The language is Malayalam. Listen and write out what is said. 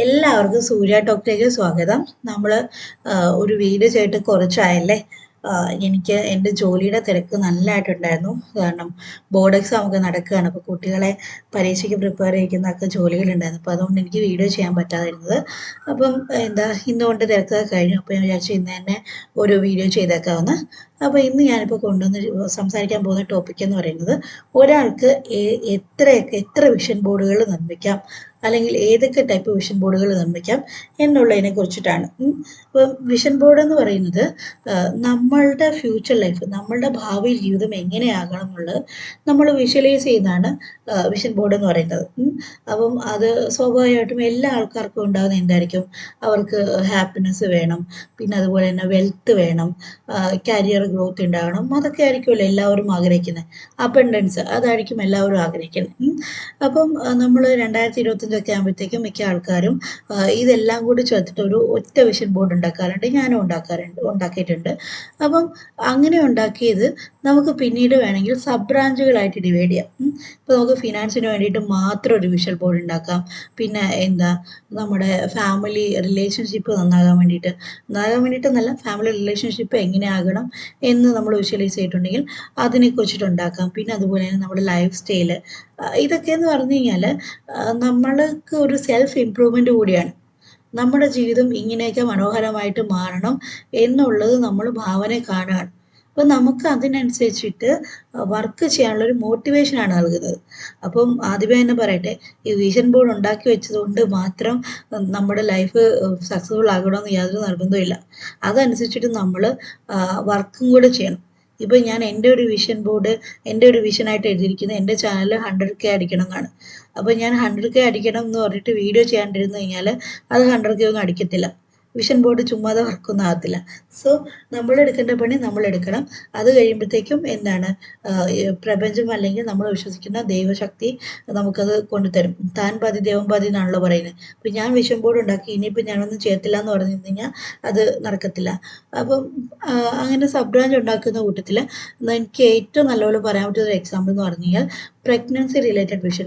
എല്ലാവർക്കും സൂര്യ ടോക്കിലേക്ക് സ്വാഗതം. നമ്മൾ ഒരു വീഡിയോ ചെയ്തിട്ട് കുറച്ചായല്ലേ. എനിക്ക് എൻ്റെ ജോലിയുടെ തിരക്ക് നല്ലതായിട്ടുണ്ടായിരുന്നു. കാരണം ബോർഡ് എക്സാം ഒക്കെ നടക്കുകയാണ്. അപ്പോൾ കുട്ടികളെ പരീക്ഷയ്ക്ക് പ്രിപ്പയർ ചെയ്യിക്കുന്നതൊക്കെ ജോലികളുണ്ടായിരുന്നു. അപ്പോൾ അതുകൊണ്ട് എനിക്ക് വീഡിയോ ചെയ്യാൻ പറ്റാതിരുന്നത്. അപ്പം ഇന്നുകൊണ്ട് തിരക്കൊക്കെ കഴിഞ്ഞു. അപ്പോൾ ഞാൻ വിചാരിച്ചു ഇന്ന് തന്നെ ഒരു വീഡിയോ ചെയ്തേക്കാമെന്ന്. അപ്പോൾ ഇന്ന് ഞാനിപ്പോൾ കൊണ്ടുവന്ന് സംസാരിക്കാൻ പോകുന്ന ടോപ്പിക് എന്ന് പറയുന്നത് ഒരാൾക്ക് എത്ര വിഷൻ ബോർഡുകൾ നിർമ്മിക്കാം, അല്ലെങ്കിൽ ഏതൊക്കെ ടൈപ്പ് വിഷൻ ബോർഡുകൾ നിർമ്മിക്കാം എന്നുള്ളതിനെ കുറിച്ചിട്ടാണ്. ഇപ്പം വിഷൻ ബോർഡ് എന്ന് പറയുന്നത് നമ്മളുടെ ഫ്യൂച്ചർ ലൈഫ്, നമ്മളുടെ ഭാവി ജീവിതം എങ്ങനെയാകണം എന്നുള്ളത് നമ്മൾ വിഷ്വലൈസ് ചെയ്യുന്നതാണ് വിഷൻ ബോർഡ് എന്ന് പറയുന്നത്. അപ്പം അത് സ്വാഭാവികമായിട്ടും എല്ലാ ആൾക്കാർക്കും ഉണ്ടാകുന്ന എന്തായിരിക്കും, അവർക്ക് ഹാപ്പിനെസ് വേണം, പിന്നെ അതുപോലെ തന്നെ വെൽത്ത് വേണം, കരിയർ ഗ്രോത്ത് ഉണ്ടാകണം, അതൊക്കെ ആയിരിക്കുമല്ലോ എല്ലാവരും ആഗ്രഹിക്കുന്നത്. അബണ്ടൻസ് അതായിരിക്കും എല്ലാവരും ആഗ്രഹിക്കുന്നത്. അപ്പം നമ്മൾ 2025 ആകുമ്പോഴത്തേക്കും മിക്ക ആൾക്കാരും ഇതെല്ലാം കൂടി ചേർത്തിട്ട് ഒരു ഒറ്റ വിഷൻ ബോർഡ് ഉണ്ടാക്കാറുണ്ട്. ഞാനും ഉണ്ടാക്കിയിട്ടുണ്ട്. അപ്പം അങ്ങനെ ഉണ്ടാക്കിയത് നമുക്ക് പിന്നീട് വേണമെങ്കിൽ സബ് ബ്രാഞ്ചുകളായിട്ട് ഡിവൈഡ് ചെയ്യാം. ഇപ്പോൾ നമുക്ക് ഫിനാൻസിന് വേണ്ടിയിട്ട് മാത്രം ഒരു വിഷൻ ബോർഡ് ഉണ്ടാക്കാം. പിന്നെ നമ്മുടെ ഫാമിലി റിലേഷൻഷിപ്പ് നന്നാകാൻ വേണ്ടിയിട്ടെന്നല്ല, ഫാമിലി റിലേഷൻഷിപ്പ് എങ്ങനെയാകണം എന്ന് നമ്മൾ വിഷ്വലൈസ് ചെയ്തിട്ടുണ്ടെങ്കിൽ അതിനെക്കുറിച്ചിട്ട് ഉണ്ടാക്കാം. പിന്നെ അതുപോലെ തന്നെ നമ്മുടെ ലൈഫ് സ്റ്റൈല്, ഇതൊക്കെയെന്ന് പറഞ്ഞു കഴിഞ്ഞാൽ നമ്മൾക്ക് ഒരു സെൽഫ് ഇമ്പ്രൂവ്മെൻ്റ് കൂടിയാണ്. നമ്മുടെ ജീവിതം ഇങ്ങനെയൊക്കെ മനോഹരമായിട്ട് മാറണം എന്നുള്ളത് നമ്മൾ ഭാവന കാണുകയാണ്. അപ്പം നമുക്ക് അതിനനുസരിച്ചിട്ട് വർക്ക് ചെയ്യാനുള്ളൊരു മോട്ടിവേഷനാണ് നൽകുന്നത്. അപ്പം ആദ്യമേ തന്നെ പറയട്ടെ, ഈ വിഷൻ ബോർഡ് ഉണ്ടാക്കി വെച്ചതുകൊണ്ട് മാത്രം നമ്മുടെ ലൈഫ് സക്സസ്ഫുൾ ആകണമെന്ന് യാതൊരു നിർബന്ധമില്ല. അതനുസരിച്ചിട്ട് നമ്മൾ വർക്കും കൂടെ ചെയ്യണം. ഇപ്പം ഞാൻ എൻ്റെ ഒരു വിഷൻ ബോർഡ്, എൻ്റെ ഒരു വിഷനായിട്ട് എഴുതിയിരിക്കുന്നത് എൻ്റെ ചാനൽ 100K അടിക്കണം എന്നാണ്. അപ്പോൾ ഞാൻ 100K അടിക്കണം എന്ന് പറഞ്ഞിട്ട് വീഡിയോ ചെയ്യാണ്ടിരുന്നു കഴിഞ്ഞാൽ അത് 100K ഒന്നും അടിക്കത്തില്ല. വിഷൻ ബോർഡ് ചുമ്മാതെ വർക്കൊന്നും ആകത്തില്ല. സോ നമ്മൾ എടുക്കേണ്ട പണി നമ്മൾ എടുക്കണം. അത് കഴിയുമ്പോഴത്തേക്കും പ്രപഞ്ചം അല്ലെങ്കിൽ നമ്മൾ വിശ്വസിക്കുന്ന ദൈവശക്തി നമുക്കത് കൊണ്ടുതരും. താൻ പാതി ദൈവം പാതി എന്നാണല്ലോ പറയുന്നത്. അപ്പം ഞാൻ വിഷൻ ബോർഡ് ഉണ്ടാക്കി, ഇനിയിപ്പോൾ ഞാനൊന്നും ചെയ്യത്തില്ല എന്ന് പറഞ്ഞു കഴിഞ്ഞാൽ അത് നടക്കത്തില്ല. അപ്പം അങ്ങനെ സബ് ബ്രാഞ്ച് ഉണ്ടാക്കുന്ന കൂട്ടത്തിൽ എനിക്ക് ഏറ്റവും നല്ലപോലെ പറയാൻ പറ്റുന്ന ഒരു എക്സാമ്പിൾ എന്ന് പറഞ്ഞു കഴിഞ്ഞാൽ പ്രഗ്നൻസി റിലേറ്റഡ് വിഷൻ